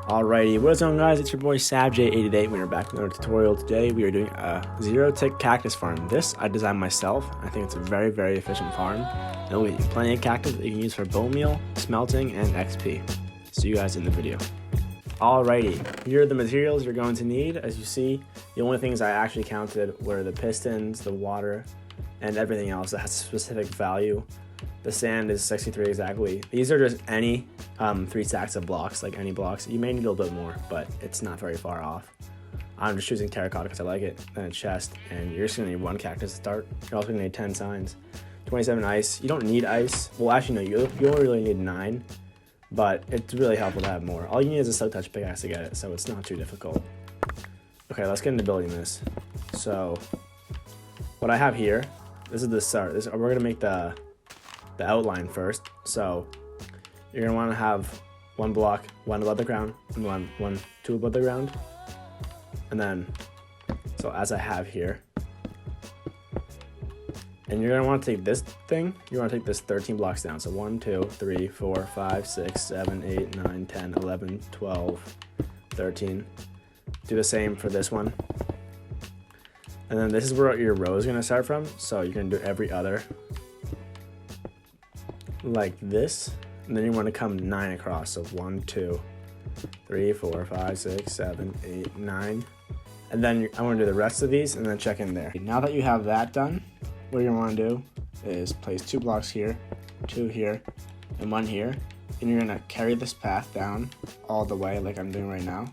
Alrighty, what's going on guys, it's your boy SabJ88. We are back with another tutorial. Today we are doing a 0-tick cactus farm. This I designed myself. I think it's a very efficient farm. And it'll give you plenty of cactus that you can use for bone meal, smelting, and XP. See you guys in the video. Alrighty, here are the materials you're going to need. As you see, the only things I actually counted were the pistons, the water, and everything else that has a specific value. The sand is 63 exactly. These are just any 3 stacks of blocks, like any blocks. You may need a little bit more, but it's not very far off. I'm just choosing terracotta because I like it, then a chest, and you're just gonna need 1 cactus to start. You're also gonna need 10 signs, 27 ice. You don't need ice. Well, actually, no, you only really need 9, but it's really helpful to have more. All you need is a silk touch pickaxe to get it, so it's not too difficult. Okay, let's get into building this. So, what I have here, this is the start. We're gonna make the outline first. So you're gonna want to have 1 block, 1 above the ground, and 2 above the ground. And then, so as I have here, and you're gonna want to take this thing, you want to take this 13 blocks down. So 1, 2, 3, 4, 5, 6, 7, 8, 9, 10, 11, 12, 13. Do the same for this one. And then this is where your row is gonna start from. So you're gonna do every other like this, and then you want to come 9 across. So 1, 2, 3, 4, 5, 6, 7, 8, 9, and then I want to do the rest of these and then check in there. Now that you have that done, what you're going to want to do is place 2 blocks here, 2 here, and 1 here, and you're going to carry this path down all the way like I'm doing right now.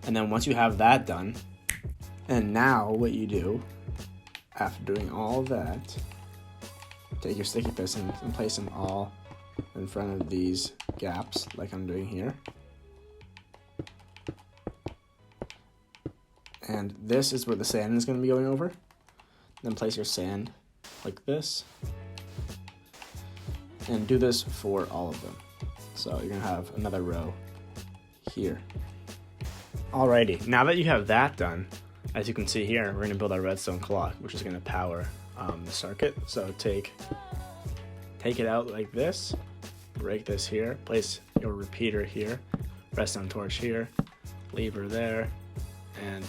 And then once you have that done, and now what you do after doing all of that, take your sticky pistons and place them all in front of these gaps like I'm doing here. And this is where the sand is going to be going over. Then place your sand like this. And do this for all of them. So you're going to have another row here. Alrighty, now that you have that done, as you can see here, we're going to build our redstone clock, which is going to power the circuit. So take it out like this, break this here, place your repeater here, redstone torch here, lever there, and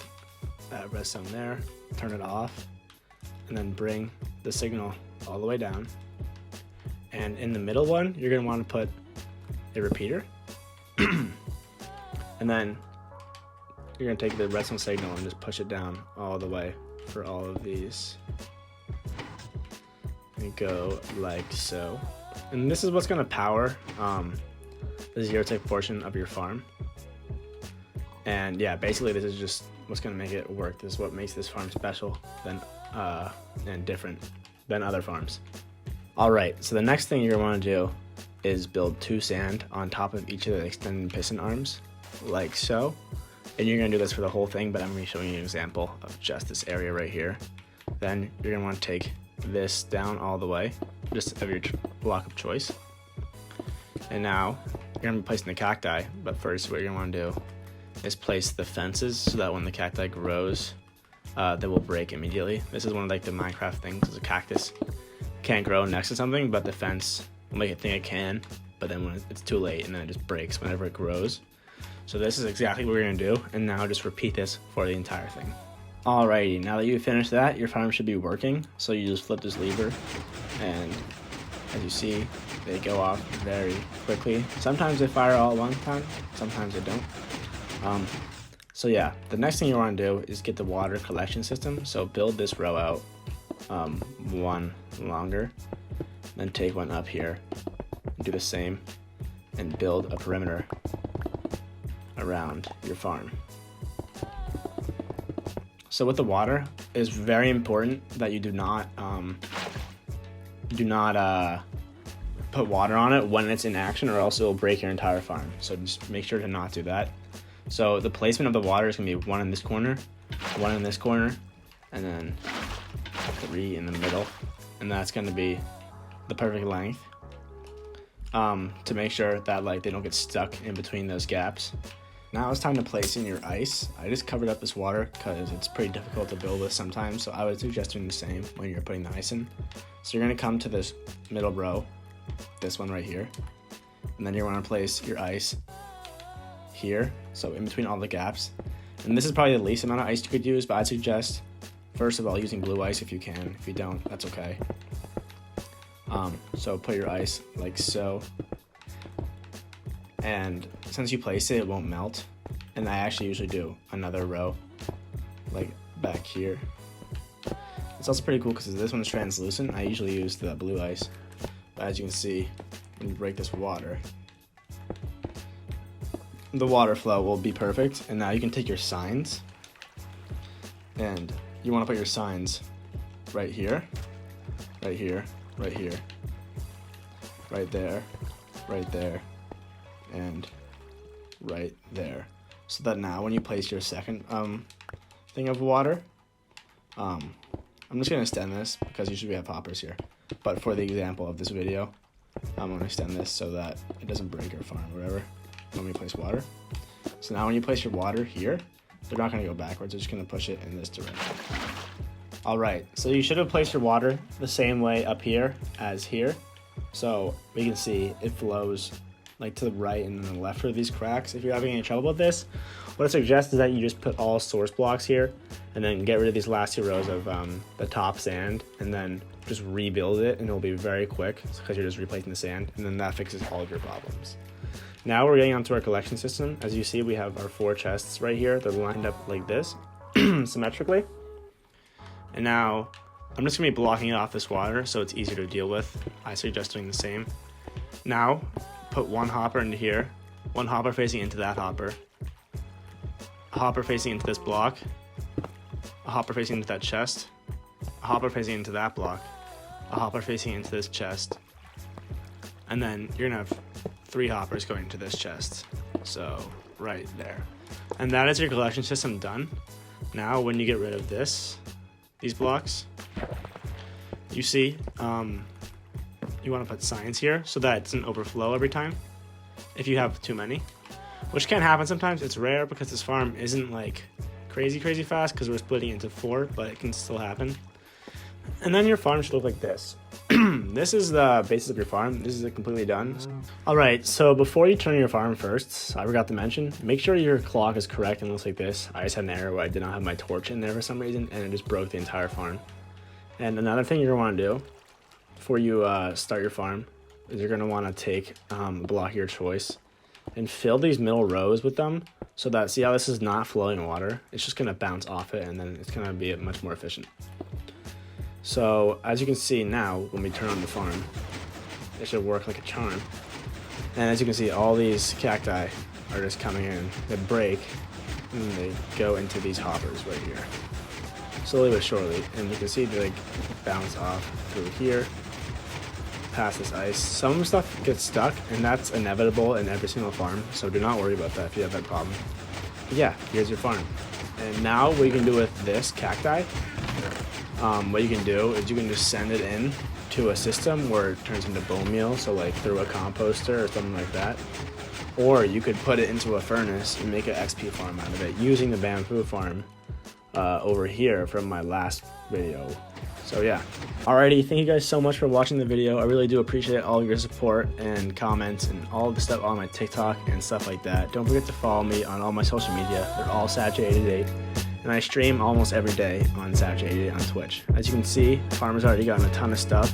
redstone there, turn it off, and then bring the signal all the way down. And in the middle one, you're going to want to put a repeater, and then you're going to take the redstone signal and just push it down all the way for all of these. And go like so. And this is what's going to power the 0-tick portion of your farm. And yeah, basically this is just what's going to make it work. This is what makes this farm special than and different than other farms. Alright, so the next thing you're going to want to do is build 2 sand on top of each of the extended piston arms, like so. And you're going to do this for the whole thing, but I'm going to be showing you an example of just this area right here. Then you're going to want to take this down all the way, just of your block of choice. And now you're going to be placing the cacti, but first what you're going to want to do is place the fences so that when the cacti grows, they will break immediately. This is one of like the Minecraft things, is a cactus can't grow next to something, but the fence will make it think it can, but then when it's too late and then it just breaks whenever it grows. So this is exactly what we're going to do, and now just repeat this for the entire thing. Alrighty, now that you've finished that, your farm should be working. So you just flip this lever, and as you see, they go off very quickly. Sometimes they fire all at one time, sometimes they don't. So yeah, the next thing you want to do is get the water collection system. So build this row out 1 longer, then take 1 up here, and do the same, and build a perimeter around your farm. So with the water, it's very important that you do not put water on it when it's in action, or else it will break your entire farm. So just make sure to not do that. So the placement of the water is going to be 1 in this corner, 1 in this corner, and then 3 in the middle. And that's going to be the perfect length to make sure that like they don't get stuck in between those gaps. Now it's time to place in your ice. I just covered up this water because it's pretty difficult to build with sometimes, so I would suggest doing the same when you're putting the ice in. So you're going to come to this middle row, this one right here, and then you want to place your ice here, so in between all the gaps. And this is probably the least amount of ice you could use, but I'd suggest, first of all, using blue ice if you can. If you don't, that's okay. So put your ice like so. And since you place it, it won't melt. And I actually usually do another row, like back here. It's also pretty cool because this one's translucent. I usually use the blue ice. But as you can see, when you break this water, the water flow will be perfect. And now you can take your signs, and you want to put your signs right here, right here, right here, right there, and right there. So that now when you place your second thing of water, I'm just going to extend this because usually we have hoppers here. But for the example of this video, I'm going to extend this so that it doesn't break or farm or whatever when we place water. So now when you place your water here, they're not going to go backwards. They're just going to push it in this direction. All right, so you should have placed your water the same way up here as here. So we can see it flows like to the right and then the left of these cracks. If you're having any trouble with this, what I suggest is that you just put all source blocks here and then get rid of these last 2 rows of the top sand and then just rebuild it, and it'll be very quick because you're just replacing the sand, and then that fixes all of your problems. Now we're getting onto our collection system. As you see, we have our 4 chests right here. They're lined up like this, symmetrically. And now I'm just gonna be blocking it off this water so it's easier to deal with. I suggest doing the same. Now, put 1 hopper into here, 1 hopper facing into that hopper, a hopper facing into this block, a hopper facing into that chest, a hopper facing into that block, a hopper facing into this chest, and then you're gonna have 3 hoppers going into this chest. So right there. And that is your collection system done. Now when you get rid of these blocks, you see you want to put signs here so that it doesn't overflow every time if you have too many, which can happen sometimes. It's rare because this farm isn't like crazy fast because we're splitting into 4, but it can still happen. And then your farm should look like this. This is the basis of your farm. This is it completely done. Alright, so before you turn your farm first, I forgot to mention, make sure your clock is correct and looks like this. I just had an error where I did not have my torch in there for some reason, and it just broke the entire farm. And another thing you're going to want to do before you start your farm is you're going to want to take a block of your choice and fill these middle rows with them so that, see how this is not flowing water? It's just going to bounce off it, and then it's going to be much more efficient. So as you can see now, when we turn on the farm, it should work like a charm. And as you can see, all these cacti are just coming in. They break, and they go into these hoppers right here, slowly but surely. And you can see they like bounce off through here, past this ice. Some stuff gets stuck, and that's inevitable in every single farm. So do not worry about that if you have that problem. But yeah, here's your farm. And now what you can do with this cacti, what you can do is you can just send it in to a system where it turns into bone meal, so like through a composter or something like that. Or you could put it into a furnace and make an XP farm out of it using the bamboo farm over here from my last video. So yeah. Alrighty, thank you guys so much for watching the video. I really do appreciate all of your support and comments and all of the stuff on my TikTok and stuff like that. Don't forget to follow me on all my social media. They're all Satch88. And I stream almost every day on Satch88 on Twitch. As you can see, the farm has already gotten a ton of stuff.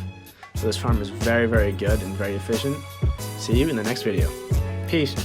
So this farm is very good and very efficient. See you in the next video. Peace.